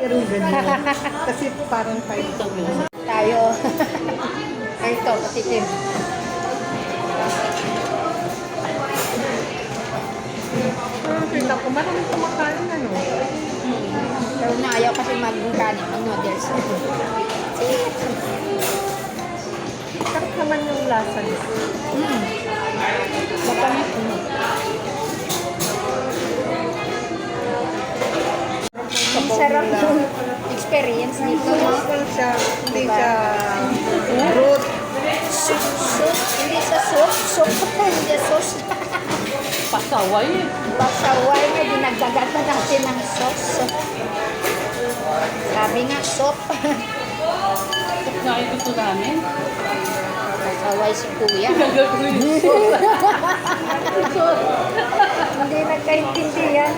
Meron ganyan. Kasi parang tayo. Tayo. Ay, ito, patikim. Kita ko, maraming kumakain ano. Pero na ayaw kasi mag-kanin, mag-noodles. Sarap naman yung lasa niya. Matamis. Ang sarap yung experience nito. Normal siya. Hindi siya fruit. Soup. Hindi sa soup. Soup. Hindi sauce. Pasaway eh. Pasaway na dinagdagan na natin ng sauce. Sabi nga, soup. Na yung gusto namin. Pasaway si kuya. Gagawin Hindi nagkaintindihan.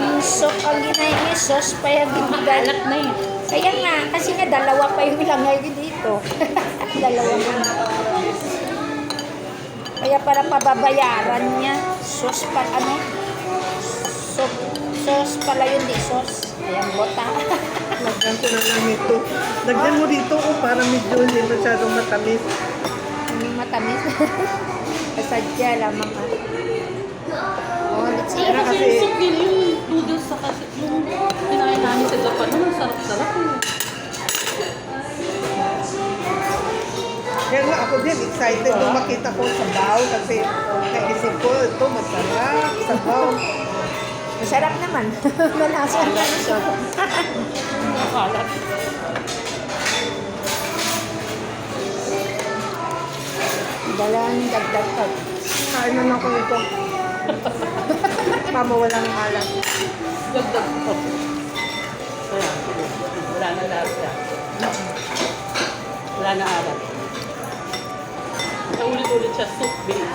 Ang soup, ang ginahin sauce pa yung ginagay. Alat na eh. Kaya nga, kasi nga dalawa pa yung ilangay dito. Dalawa pa. Kaya para pababayaran niya, sauce pa, ano? Soup, sauce pala yun, di sauce. Ayan, bota. Lagyan ko na lang ito. Lagyan mo dito para medyo hindi masyadong matamis. Hindi matamis. Kasadya lamang ka. Oh, let's see. Pero Kasi kasi- yung soup din yung noodles sa kasi yung kinain namin sa Japan. Ang sarap-sarap eh. Kaya nga ako din, excited nung makita ko sa baw kasi naisip ko, ito masarap sa baw. Masarap naman. Malasa na siya. Nakalat. Dalang dagdag pa. Kain naman ko ito. Mamawala ng alat. Dagdag ko. Ayan. Wala na lahat siya. Wala na alat. Ulit-ulit siya soup base.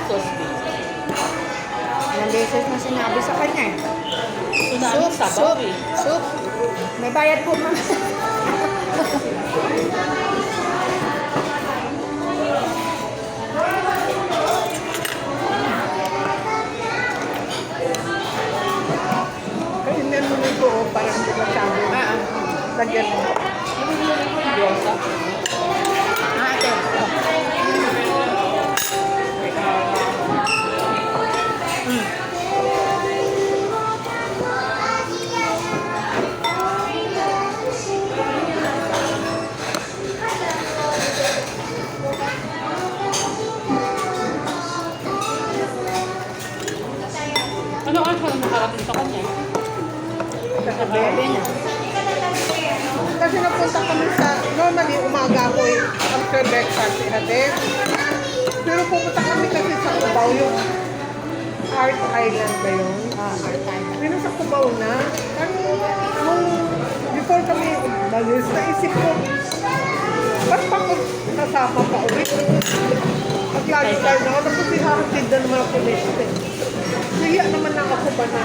Sauce base. Ilang beses na sinabi sa kanya eh. So namin sabaw eh. Soup. May bayad po, ma'am. Kainin mo nito, oh, parang hindi masyado. Lagyan mo. Diyosa. Ate. Ano ang nakarating sa kanya? Kagabi. Sabi niya. Kasi napunta kami sa, normally umaga ako eh, after breakfast, ihatid. Pero pupunta kami kasi sa Cubao, yung Art Island ba yun? Art time. Pero sa Cubao na, nung before kami umalis, naisip ko, ba't pa ko kasama pa ulit? At lagi tayo na, tapos ihahatid na naman ako next day. Kaya naman lang ako ba na?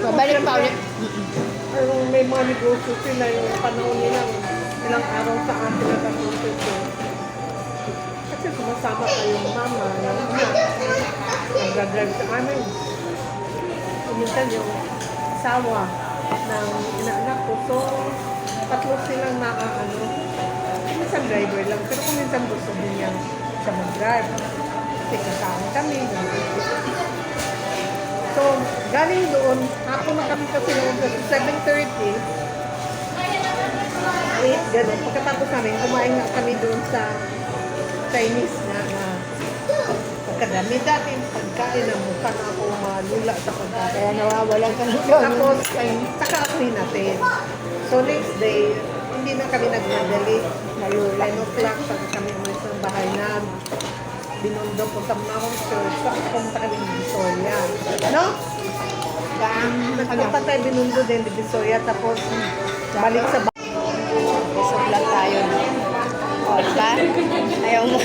Babalik pa ulit. Anong may mga negosyo sila yung panahon nilang ilang araw sa atin na tapusin. Kasi sumasama kayong mama, yung anak, nag-drive sa amin. Minsan yung asawa ng inaanak ko. So, tatlo silang naaano. Minsan driver lang, pero kung minsan gusto din niya siya mag-drive. Kasi kasama kami. So, galing doon, hapon na kami kasi noong 7:30. 8, gano'n. Pagkatapos namin, kumain nga kami doon sa Chinese na pagkadami dati, pagkain na mukha na ako malula sa pagkain. Kaya nawawalan ka ng gano'n. Tapos, saka ako natin. So, next day, hindi na kami nagmadali. Nalula. 9 o'clock, saka kami umalis ng bahay na binundo po sa mga church. Saka pumunta kami ng Visoria. Ano? Nagpunta tayo binundo din ng Visoria. Tapos, balik sa bahay. Busog lang tayo. O, diba? Ayaw mo.